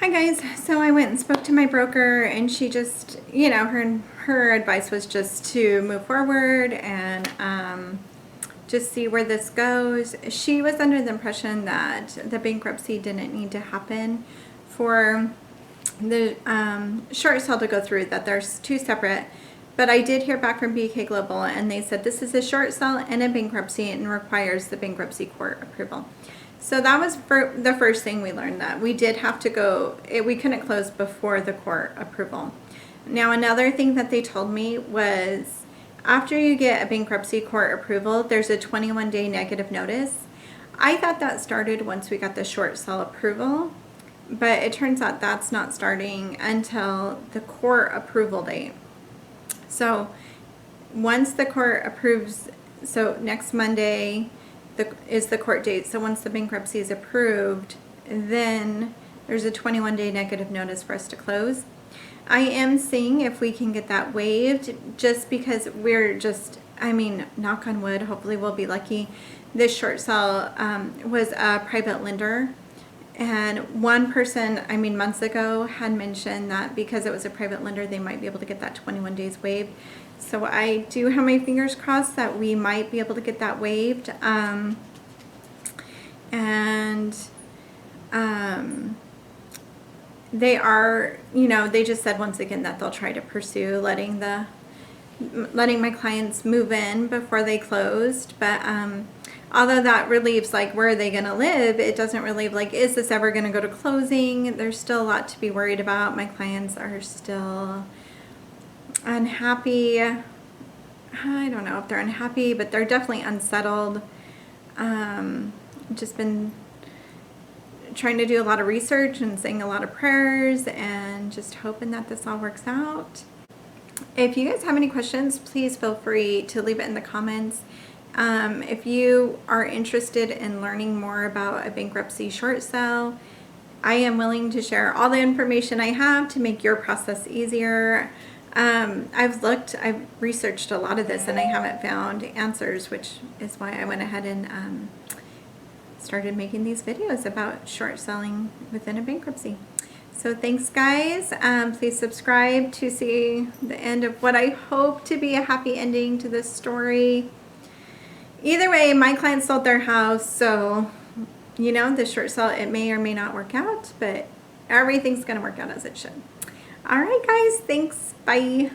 Hi guys, so I went and spoke to my broker and she just, you know, her advice was just to move forward and just see where this goes. She was under the impression that the bankruptcy didn't need to happen for the short sale to go through, that there's two separate. But I did hear back from BK Global and they said this is a short sale and a bankruptcy and requires the bankruptcy court approval. So that was the first thing we learned, that we did have to go, we couldn't close before the court approval. Now another thing that they told me was after you get a bankruptcy court approval, there's a 21-day negative notice. I thought that started once we got the short sale approval, but it turns out that's not starting until the court approval date. So once the court approves, so next Monday is the court date. So once the bankruptcy is approved, then there's a 21-day negative notice for us to close. I am seeing if we can get that waived, just because we're just, I mean, knock on wood, hopefully we'll be lucky. This short sale was a private lender. And one person, I mean, months ago had mentioned that because it was a private lender, they might be able to get that 21 days waived. So I do have my fingers crossed that we might be able to get that waived. They are, you know, they just said once again that they'll try to pursue letting my clients move in before they closed. But although that relieves like where are they going to live, it doesn't relieve like, is this ever going to go to closing? There's still a lot to be worried about. My clients are still unhappy. I don't know if they're unhappy, but they're definitely unsettled. Just been trying to do a lot of research and saying a lot of prayers and just hoping that this all works out. If you guys have any questions, please feel free to leave it in the comments. If you are interested in learning more about a bankruptcy short sale, I am willing to share all the information I have to make your process easier. I've researched a lot of this and I haven't found answers, which is why I went ahead and started making these videos about short selling within a bankruptcy. So thanks guys. Please subscribe to see the end of what I hope to be a happy ending to this story. Either way, my clients sold their house, so you know, the short sale, it may or may not work out, but everything's gonna work out as it should. All right guys, thanks, bye.